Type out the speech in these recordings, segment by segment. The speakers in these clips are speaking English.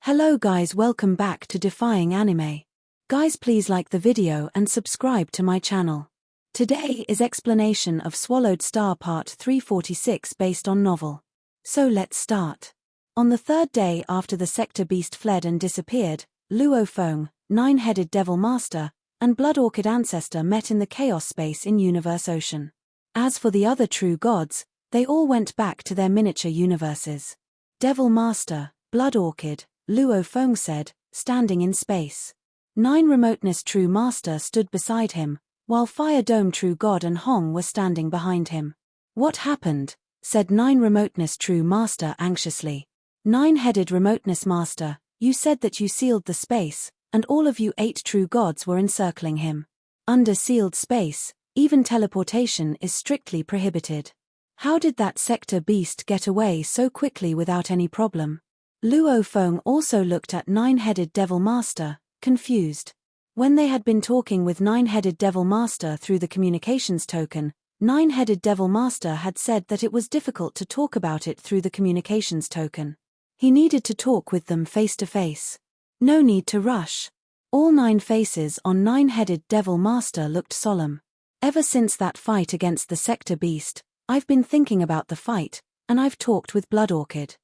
Hello guys, welcome back to Defying Anime. Guys, please like the video and subscribe to my channel. Today is explanation of Swallowed Star Part 346 based on novel. So let's start. On the third day after the Sector Beast fled and disappeared, Luo Feng, nine-headed Devil Master, and Blood Orchid Ancestor met in the Chaos Space in Universe Ocean. As for the other true gods, they all went back to their miniature universes. Devil Master, Blood Orchid, Luo Feng said, standing in space. Nine Remoteness True Master stood beside him, while Fire Dome True God and Hong were standing behind him. What happened? Said Nine Remoteness True Master anxiously. Nine-headed Remoteness Master, you said that you sealed the space, and all of you 8 true gods were encircling him. Under sealed space, even teleportation is strictly prohibited. How did that Sector Beast get away so quickly without any problem? Luo Feng also looked at Nine-headed Devil Master, confused. When they had been talking with Nine-headed Devil Master through the communications token, Nine-headed Devil Master had said that it was difficult to talk about it through the communications token. He needed to talk with them face to face. No need to rush. All 9 faces on Nine-headed Devil Master looked solemn. Ever since that fight against the Sector Beast, I've been thinking about the fight, and I've talked with Blood Orchid.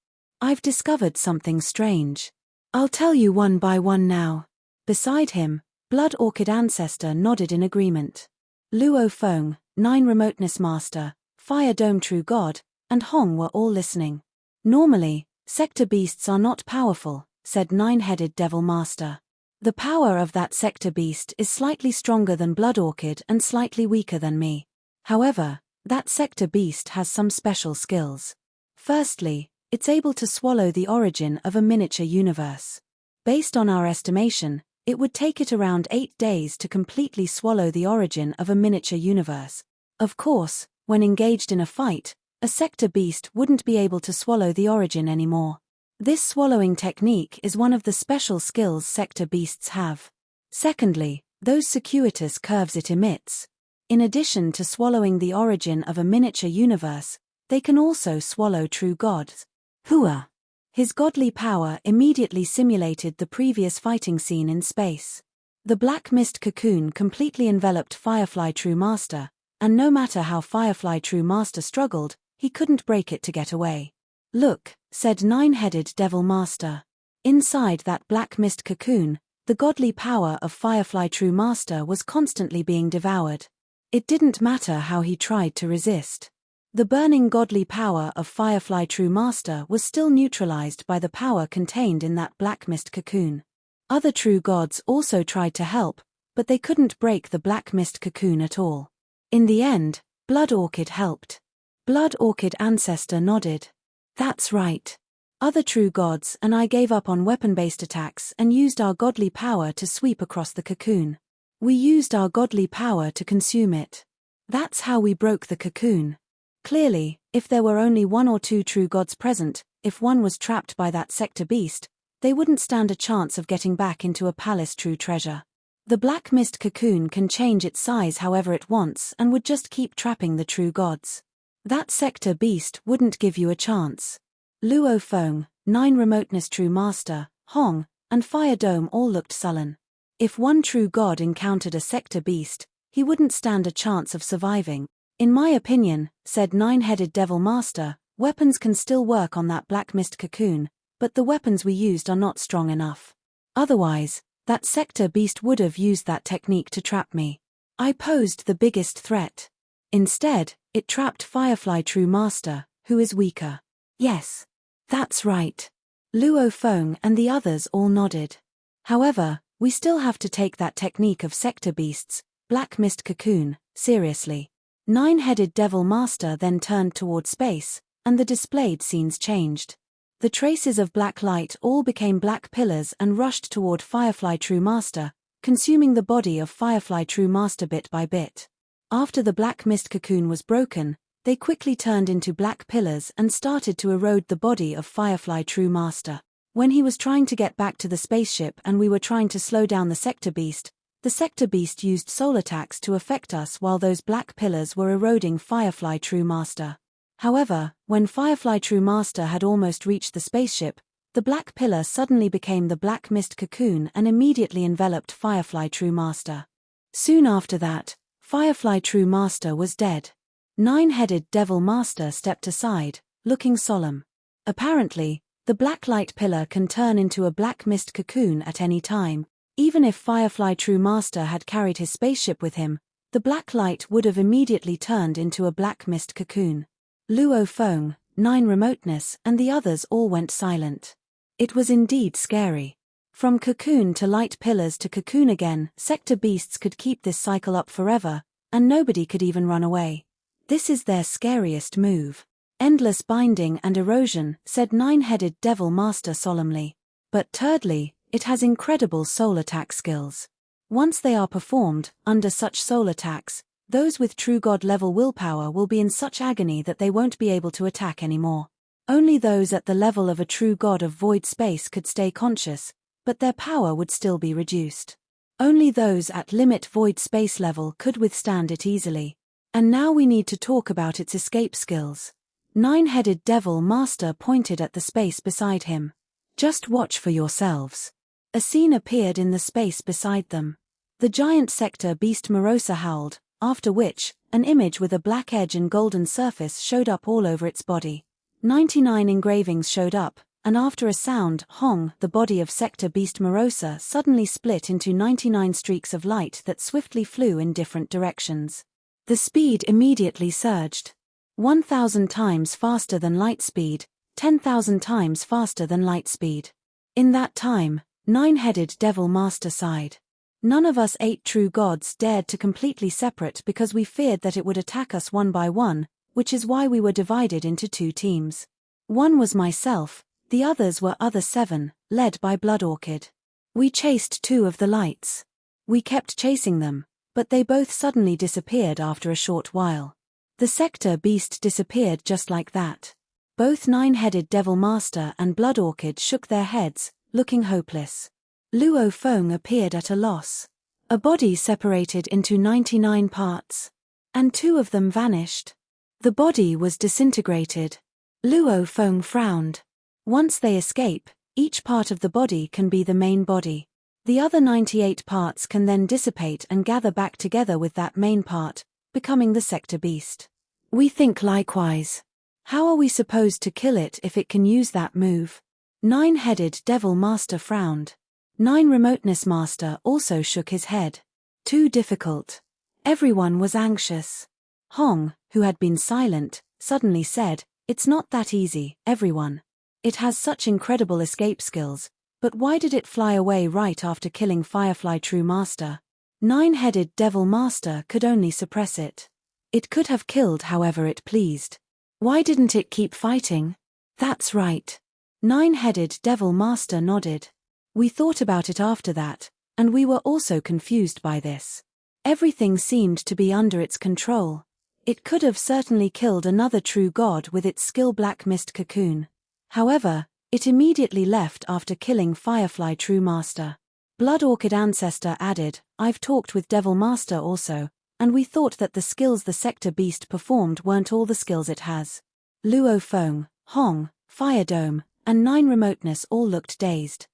I've discovered something strange. I'll tell you one by one now. Beside him, Blood Orchid Ancestor nodded in agreement. Luo Feng, Nine Remoteness Master, Fire Dome True God, and Hong were all listening. Normally, Sector Beasts are not powerful, said Nine-headed Devil Master. The power of that Sector Beast is slightly stronger than Blood Orchid and slightly weaker than me. However, that Sector Beast has some special skills. Firstly, it's able to swallow the origin of a miniature universe. Based on our estimation, it would take it around 8 days to completely swallow the origin of a miniature universe. Of course, when engaged in a fight, a Sector Beast wouldn't be able to swallow the origin anymore. This swallowing technique is one of the special skills Sector Beasts have. Secondly, those circuitous curves it emits. In addition to swallowing the origin of a miniature universe, they can also swallow true gods. Hua. His godly power immediately simulated the previous fighting scene in space. The black mist cocoon completely enveloped Firefly True Master, and no matter how Firefly True Master struggled, he couldn't break it to get away. Look, said Nine-headed Devil Master. Inside that black mist cocoon, the godly power of Firefly True Master was constantly being devoured. It didn't matter how he tried to resist. The burning godly power of Firefly True Master was still neutralized by the power contained in that black mist cocoon. Other true gods also tried to help, but they couldn't break the black mist cocoon at all. In the end, Blood Orchid helped. Blood Orchid Ancestor nodded. That's right. Other true gods and I gave up on weapon-based attacks and used our godly power to sweep across the cocoon. We used our godly power to consume it. That's how we broke the cocoon. Clearly, if there were only 1 or 2 true gods present, if one was trapped by that Sector Beast, they wouldn't stand a chance of getting back into a palace true treasure. The black mist cocoon can change its size however it wants and would just keep trapping the true gods. That Sector Beast wouldn't give you a chance. Luo Feng, Nine Remoteness True Master, Hong, and Fire Dome all looked sullen. If one true god encountered a Sector Beast, he wouldn't stand a chance of surviving. In my opinion, said Nine-headed Devil Master, weapons can still work on that black mist cocoon, but the weapons we used are not strong enough. Otherwise, that Sector Beast would have used that technique to trap me. I posed the biggest threat. Instead, it trapped Firefly True Master, who is weaker. Yes. That's right. Luo Feng and the others all nodded. However, we still have to take that technique of Sector Beasts, black mist cocoon, seriously. Nine-headed Devil Master then turned toward space, and the displayed scenes changed. The traces of black light all became black pillars and rushed toward Firefly True Master, consuming the body of Firefly True Master bit by bit. After the black mist cocoon was broken, they quickly turned into black pillars and started to erode the body of Firefly True Master. When he was trying to get back to the spaceship and we were trying to slow down the Sector Beast used soul attacks to affect us while those black pillars were eroding Firefly True Master. However, when Firefly True Master had almost reached the spaceship, the black pillar suddenly became the black mist cocoon and immediately enveloped Firefly True Master. Soon after that, Firefly True Master was dead. Nine-headed Devil Master stepped aside, looking solemn. Apparently, the black light pillar can turn into a black mist cocoon at any time. Even if Firefly True Master had carried his spaceship with him, the black light would have immediately turned into a black mist cocoon. Luo Feng, Nine Remoteness, and the others all went silent. It was indeed scary. From cocoon to light pillars to cocoon again, sector beasts could keep this cycle up forever, and nobody could even run away. This is their scariest move. Endless binding and erosion, said Nine-headed Devil Master solemnly. But thirdly, it has incredible soul attack skills. Once they are performed, under such soul attacks, those with true god-level willpower will be in such agony that they won't be able to attack anymore. Only those at the level of a true god of void space could stay conscious, but their power would still be reduced. Only those at limit void space level could withstand it easily. And now we need to talk about its escape skills. Nine-headed Devil Master pointed at the space beside him. Just watch for yourselves. A scene appeared in the space beside them. The giant sector beast Morosa howled, after which, an image with a black edge and golden surface showed up all over its body. 99 engravings showed up, and after a sound, hong, the body of sector beast Morosa suddenly split into 99 streaks of light that swiftly flew in different directions. The speed immediately surged. 1,000 times faster than light speed, 10,000 times faster than light speed. In that time, Nine-headed Devil Master sighed. None of us 8 true gods dared to completely separate because we feared that it would attack us one by one, which is why we were divided into 2 teams. One was myself, the others were other 7, led by Blood Orchid. We chased 2 of the lights. We kept chasing them, but they both suddenly disappeared after a short while. The sector beast disappeared just like that. Both Nine-headed Devil Master and Blood Orchid shook their heads, looking hopeless. Luo Feng appeared at a loss. A body separated into 99 parts. And 2 of them vanished. The body was disintegrated. Luo Feng frowned. Once they escape, each part of the body can be the main body. The other 98 parts can then dissipate and gather back together with that main part, becoming the sector beast. We think likewise. How are we supposed to kill it if it can use that move? Nine-headed Devil Master frowned. Nine Remoteness Master also shook his head. Too difficult. Everyone was anxious. Hong, who had been silent, suddenly said, "It's not that easy, everyone. It has such incredible escape skills, but why did it fly away right after killing Firefly True Master?" Nine-headed Devil Master could only suppress it. It could have killed however it pleased. Why didn't it keep fighting? That's right. Nine-headed Devil Master nodded. We thought about it after that, and we were also confused by this. Everything seemed to be under its control. It could have certainly killed another true god with its skill Black Mist Cocoon. However, it immediately left after killing Firefly True Master. Blood Orchid Ancestor added, "I've talked with Devil Master also, and we thought that the skills the sector beast performed weren't all the skills it has." Luo Feng, Hong, Fire Dome, and Nine Remoteness all looked dazed.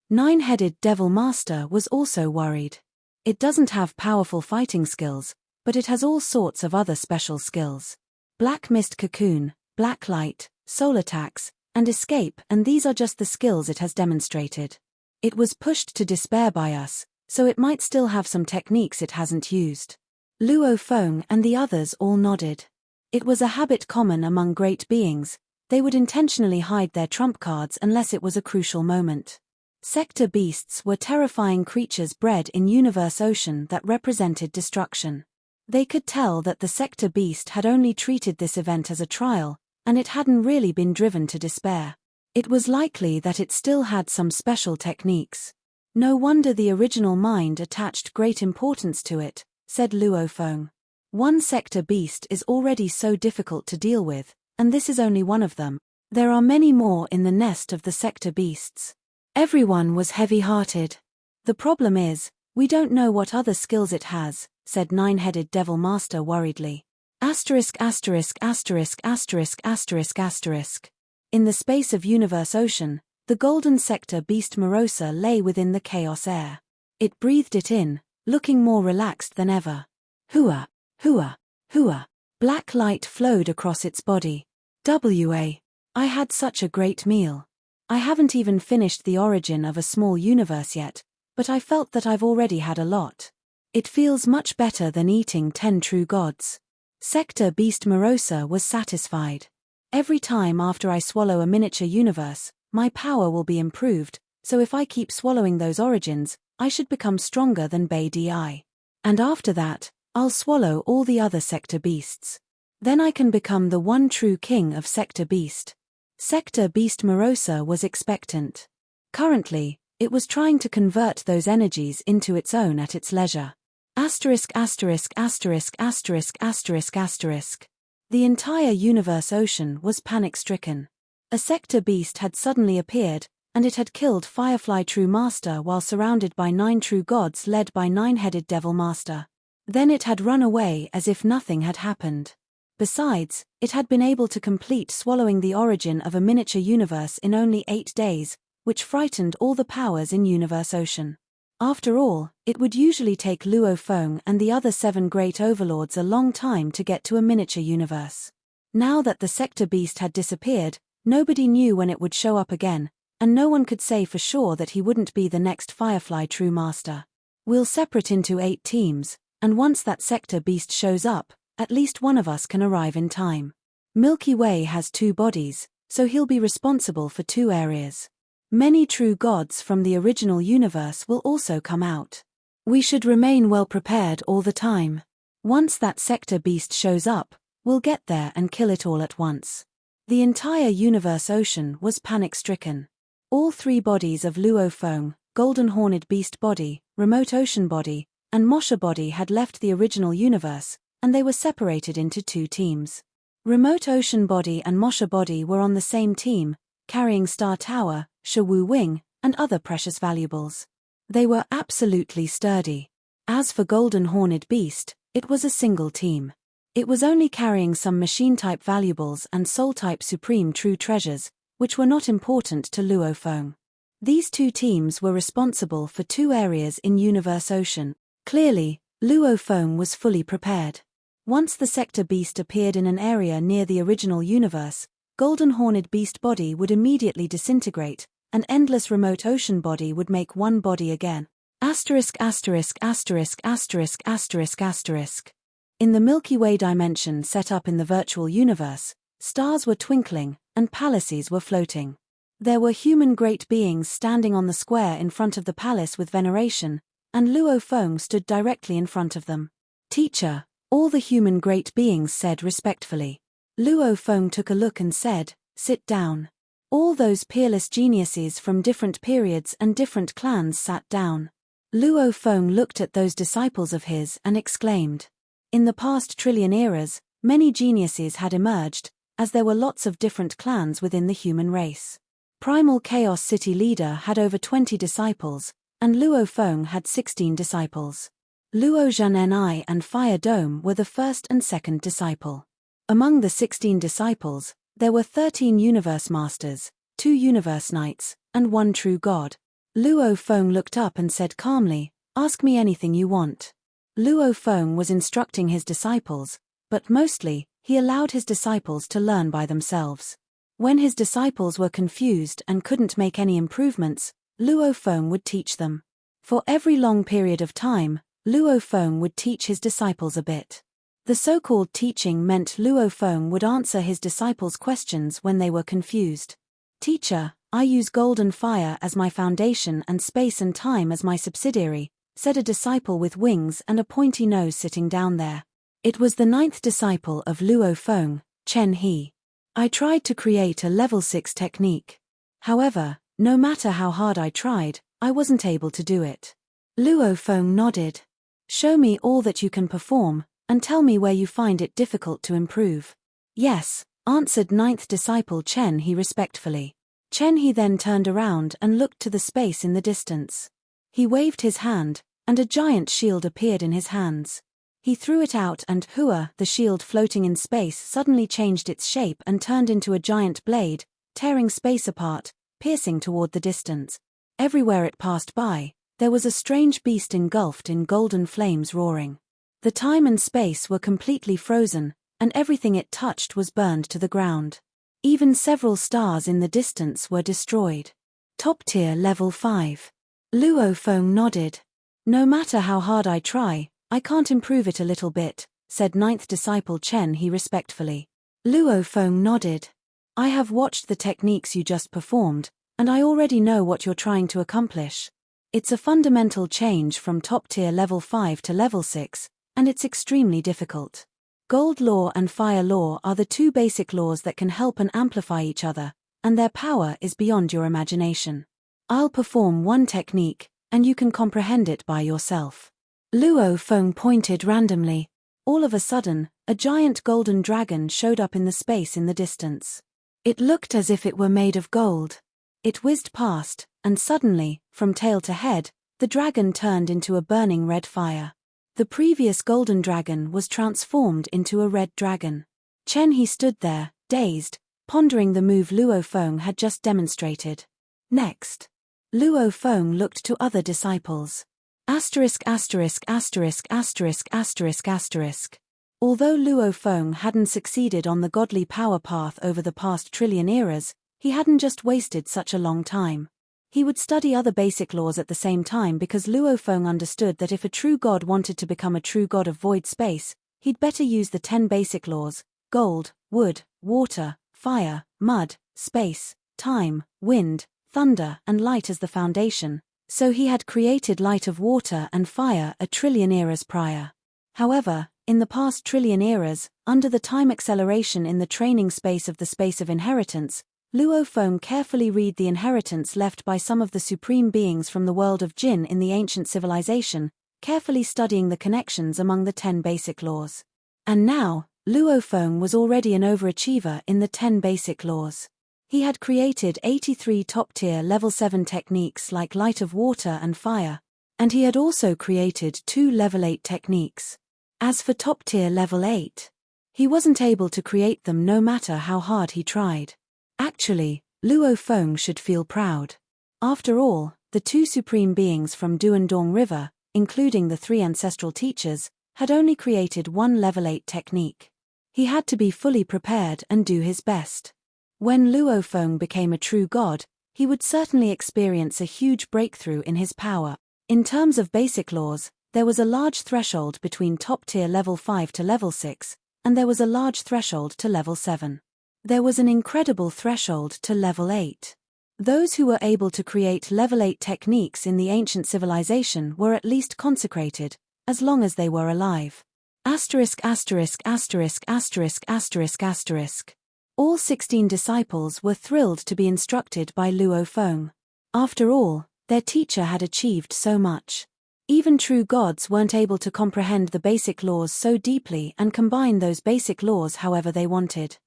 Nine-headed Devil Master was also worried. It doesn't have powerful fighting skills, but it has all sorts of other special skills. Black Mist Cocoon, Black Light, Soul Attacks, and Escape, and these are just the skills it has demonstrated. It was pushed to despair by us, so it might still have some techniques it hasn't used. Luo Feng and the others all nodded. It was a habit common among great beings. They would intentionally hide their trump cards unless it was a crucial moment. Sector beasts were terrifying creatures bred in Universe Ocean that represented destruction. They could tell that the sector beast had only treated this event as a trial, and it hadn't really been driven to despair. It was likely that it still had some special techniques. No wonder the original mind attached great importance to it, said Luo Feng. One sector beast is already so difficult to deal with, and this is only one of them. There are many more in the nest of the sector beasts. Everyone was heavy-hearted. The problem is, we don't know what other skills it has, said Nine-headed Devil Master worriedly. Asterisk asterisk asterisk asterisk asterisk asterisk. In the space of Universe Ocean, The golden sector beast Morosa lay within the chaos air. It breathed it in, looking more relaxed than ever. Hua, hua, hua. Black light flowed across its body. I had such a great meal. I haven't even finished the origin of a small universe yet, but I felt that I've already had a lot. It feels much better than eating 10 true gods. Sector beast Morosa was satisfied. Every time after I swallow a miniature universe, my power will be improved, so if I keep swallowing those origins, I should become stronger than Bay Di. And after that, I'll swallow all the other sector beasts. Then I can become the one true king of sector beast. Sector beast Morosa was expectant. Currently, it was trying to convert those energies into its own at its leisure. Asterisk asterisk asterisk asterisk asterisk asterisk. The entire universe ocean was panic-stricken. A sector beast had suddenly appeared, and it had killed Firefly True Master while surrounded by 9 true gods led by 9-headed Devil Master. Then it had run away as if nothing had happened. Besides, it had been able to complete swallowing the origin of a miniature universe in only 8 days, which frightened all the powers in Universe Ocean. After all, it would usually take Luo Feng and the other 7 great overlords a long time to get to a miniature universe. Now that the sector beast had disappeared, nobody knew when it would show up again, and no one could say for sure that he wouldn't be the next Firefly True Master. We'll separate into 8 teams, and once that sector beast shows up, at least one of us can arrive in time. Milky Way has 2 bodies, so he'll be responsible for 2 areas. Many true gods from the original universe will also come out. We should remain well prepared all the time. Once that sector beast shows up, we'll get there and kill it all at once. The entire universe ocean was panic-stricken. All 3 bodies of Luo Feng, Golden Horned Beast Body, Remote Ocean Body, and Mosha Body had left the original universe, and they were separated into 2 teams. Remote Ocean Body and Mosha Body were on the same team, carrying Star Tower, Shawu Wing, and other precious valuables. They were absolutely sturdy. As for Golden Horned Beast, it was a single team. It was only carrying some machine-type valuables and soul-type supreme true treasures, which were not important to Luo Feng. These 2 teams were responsible for 2 areas in Universe Ocean. Clearly, Luo Feng was fully prepared. Once the sector beast appeared in an area near the original universe, Golden Horned Beast Body would immediately disintegrate, and Endless Remote Ocean Body would make one body again. Asterisk asterisk asterisk asterisk asterisk asterisk. In the Milky Way dimension set up in the virtual universe, stars were twinkling, and palaces were floating. There were human great beings standing on the square in front of the palace with veneration, and Luo Feng stood directly in front of them. "Teacher," all the human great beings said respectfully. Luo Feng took a look and said, "Sit down." All those peerless geniuses from different periods and different clans sat down. Luo Feng looked at those disciples of his and exclaimed. In the past trillion eras, many geniuses had emerged, as there were lots of different clans within the human race. Primal Chaos City Leader had over 20 disciples, and Luo Feng had 16 disciples. Luo Zhenni and Fire Dome were the first and second disciple. Among the 16 disciples, there were 13 Universe Masters, 2 Universe Knights, and 1 True God. Luo Feng looked up and said calmly, "Ask me anything you want." Luo Feng was instructing his disciples, but mostly, he allowed his disciples to learn by themselves. When his disciples were confused and couldn't make any improvements, Luo Feng would teach them. For every long period of time, Luo Feng would teach his disciples a bit. The so-called teaching meant Luo Feng would answer his disciples' questions when they were confused. "Teacher, I use golden fire as my foundation and space and time as my subsidiary," said a disciple with wings and a pointy nose sitting down there. It was the 9th disciple of Luo Feng, Chen He. "I tried to create a level 6 technique. However, no matter how hard I tried, I wasn't able to do it." Luo Feng nodded. "Show me all that you can perform, and tell me where you find it difficult to improve." "Yes," answered 9th disciple Chen He respectfully. Chen He then turned around and looked to the space in the distance. He waved his hand, and a giant shield appeared in his hands. He threw it out and Hua, the shield floating in space, suddenly changed its shape and turned into a giant blade, tearing space apart, piercing toward the distance. Everywhere it passed by, there was a strange beast engulfed in golden flames roaring. The time and space were completely frozen, and everything it touched was burned to the ground. Even several stars in the distance were destroyed. Top tier level 5. Luo Feng nodded. No matter how hard I try, I can't improve it a little bit, said ninth disciple Chen He respectfully. Luo Feng nodded. I have watched the techniques you just performed, and I already know what you're trying to accomplish. It's a fundamental change from top tier level 5 to level 6, and it's extremely difficult. Gold law and fire law are the two basic laws that can help and amplify each other, and their power is beyond your imagination. I'll perform one technique, and you can comprehend it by yourself. Luo Feng pointed randomly. All of a sudden, a giant golden dragon showed up in the space in the distance. It looked as if it were made of gold. It whizzed past, and suddenly, from tail to head, the dragon turned into a burning red fire. The previous golden dragon was transformed into a red dragon. Chen He stood there, dazed, pondering the move Luo Feng had just demonstrated. Next. Luo Feng looked to other disciples. Asterisk asterisk asterisk asterisk asterisk asterisk. Although Luo Feng hadn't succeeded on the godly power path over the past trillion eras, he hadn't just wasted such a long time. He would study other basic laws at the same time because Luo Feng understood that if a true god wanted to become a true god of void space, he'd better use the 10 basic laws: gold, wood, water, fire, mud, space, time, wind, thunder, and light as the foundation. So he had created light of water and fire a trillion eras prior. However, in the past trillion eras, under the time acceleration in the training space of the space of inheritance, Luo Feng carefully read the inheritance left by some of the supreme beings from the world of Jin in the ancient civilization, carefully studying the connections among the 10 basic laws. And now, Luo Feng was already an overachiever in the 10 basic laws. He had created 83 top-tier level 7 techniques like light of water and fire, and he had also created 2 level 8 techniques. As for top-tier level 8, he wasn't able to create them no matter how hard he tried. Actually, Luo Feng should feel proud. After all, the 2 supreme beings from Duandong River, including the 3 ancestral teachers, had only created 1 level 8 technique. He had to be fully prepared and do his best. When Luo Feng became a true god, he would certainly experience a huge breakthrough in his power. In terms of basic laws, there was a large threshold between top-tier level 5 to level 6, and there was a large threshold to level 7. There was an incredible threshold to level 8. Those who were able to create level 8 techniques in the ancient civilization were at least consecrated, as long as they were alive. Asterisk asterisk asterisk asterisk asterisk asterisk. All 16 disciples were thrilled to be instructed by Luo Feng. After all, their teacher had achieved so much. Even true gods weren't able to comprehend the basic laws so deeply and combine those basic laws however they wanted.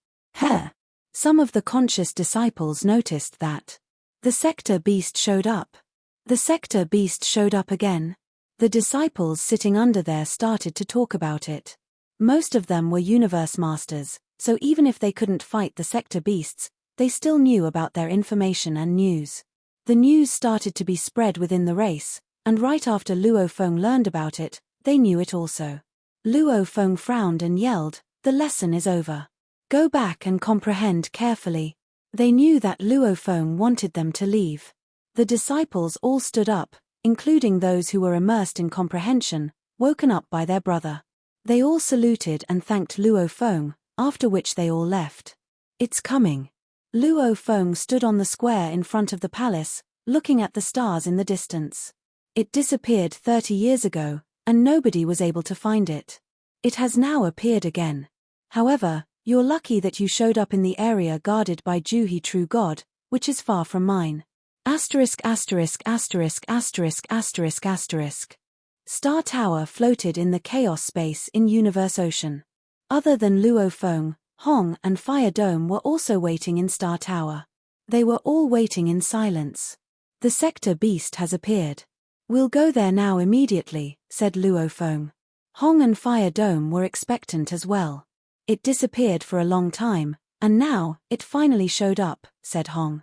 Some of the conscious disciples noticed that the sector beast showed up. The sector beast showed up again. The disciples sitting under there started to talk about it. Most of them were universe masters, so even if they couldn't fight the sector beasts, they still knew about their information and news. The news started to be spread within the race, and right after Luo Feng learned about it, they knew it also. Luo Feng frowned and yelled, "The lesson is over. Go back and comprehend carefully." They knew that Luo Feng wanted them to leave. The disciples all stood up, including those who were immersed in comprehension, woken up by their brother. They all saluted and thanked Luo Feng, after which they all left. "It's coming." Luo Feng stood on the square in front of the palace, looking at the stars in the distance. It disappeared 30 years ago, and nobody was able to find it. It has now appeared again. However, you're lucky that you showed up in the area guarded by Juhi True God, which is far from mine. Asterisk asterisk asterisk asterisk asterisk asterisk. Star Tower floated in the chaos space in Universe Ocean. Other than Luo Feng, Hong and Fire Dome were also waiting in Star Tower. They were all waiting in silence. "The sector beast has appeared. We'll go there now immediately," said Luo Feng. Hong and Fire Dome were expectant as well. "It disappeared for a long time, and now, it finally showed up," said Hong.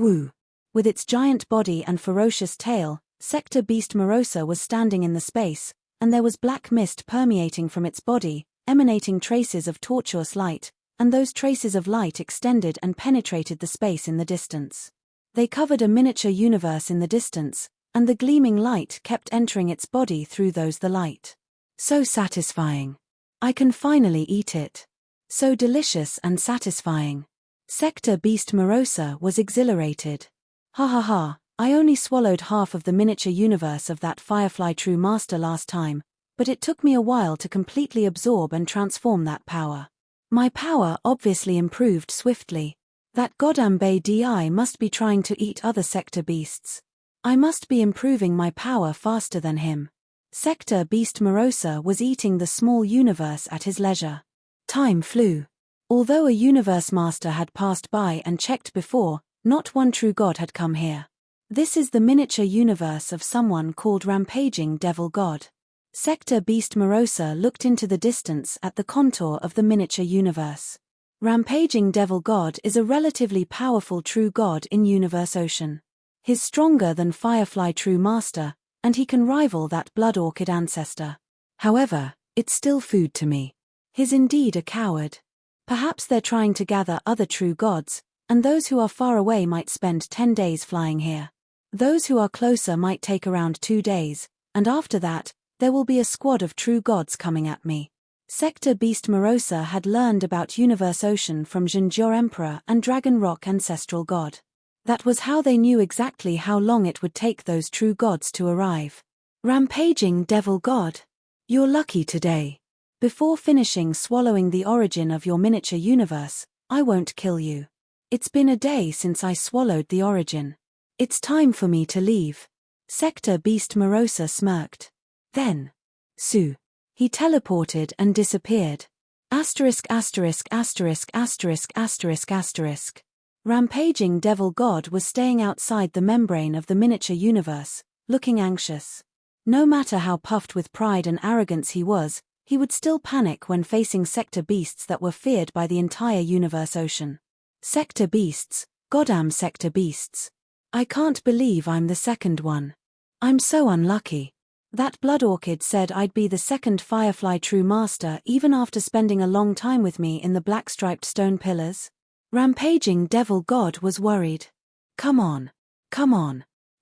Woo! With its giant body and ferocious tail, Sector Beast Morosa was standing in the space, and there was black mist permeating from its body, emanating traces of tortuous light, and those traces of light extended and penetrated the space in the distance. They covered a miniature universe in the distance, and the gleaming light kept entering its body through the light. So satisfying. I can finally eat it. So delicious and satisfying. Sector Beast Morosa was exhilarated. Ha ha ha, I only swallowed half of the miniature universe of that Firefly True Master last time, but it took me a while to completely absorb and transform that power. My power obviously improved swiftly. That goddamn Bay DI must be trying to eat other sector beasts. I must be improving my power faster than him. Sector Beast Morosa was eating the small universe at his leisure. Time flew. Although a universe master had passed by and checked before, not one true god had come here. This is the miniature universe of someone called Rampaging Devil God. Sector Beast Morosa looked into the distance at the contour of the miniature universe. Rampaging Devil God is a relatively powerful true god in Universe Ocean. He's stronger than Firefly True Master, and he can rival that Blood Orchid ancestor. However, it's still food to me. He's indeed a coward. Perhaps they're trying to gather other true gods, and those who are far away might spend 10 days flying here. Those who are closer might take around 2 days, and after that, there will be a squad of true gods coming at me. Sector Beast Morosa had learned about Universe Ocean from Jinjur Emperor and Dragon Rock Ancestral God. That was how they knew exactly how long it would take those true gods to arrive. Rampaging Devil God. You're lucky today. Before finishing swallowing the origin of your miniature universe, I won't kill you. It's been a day since I swallowed the origin. It's time for me to leave. Sector Beast Morosa smirked. Then, Sue. He teleported and disappeared. Asterisk asterisk asterisk asterisk asterisk asterisk. Rampaging Devil God was staying outside the membrane of the miniature universe, looking anxious. No matter how puffed with pride and arrogance he would still panic when facing sector beasts that were feared by the entire Universe Ocean. Sector beasts, goddamn sector beasts. I can't believe I'm the second one. I'm so unlucky. That Blood Orchid said I'd be the second Firefly True Master even after spending a long time with me in the black-striped stone pillars. Rampaging Devil God was worried. Come on.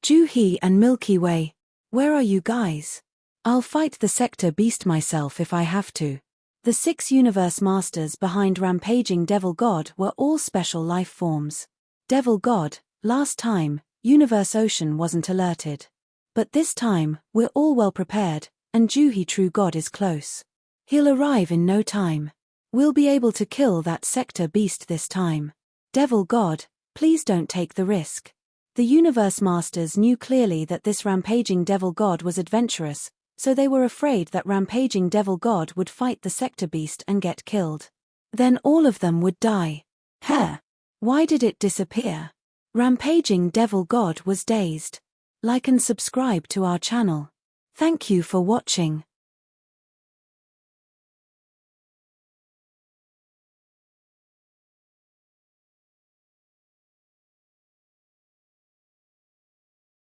Juhi and Milky Way. Where are you guys? I'll fight the sector beast myself if I have to. The 6 universe masters behind Rampaging Devil God were all special life forms. Devil God, last time, Universe Ocean wasn't alerted. But this time, we're all well prepared, and Juhi True God is close. He'll arrive in no time. We'll be able to kill that sector beast this time. Devil God, please don't take the risk. The Universe Masters knew clearly that this Rampaging Devil God was adventurous, so they were afraid that Rampaging Devil God would fight the sector beast and get killed. Then all of them would die. Why did it disappear? Rampaging Devil God was dazed. Like and subscribe to our channel. Thank you for watching.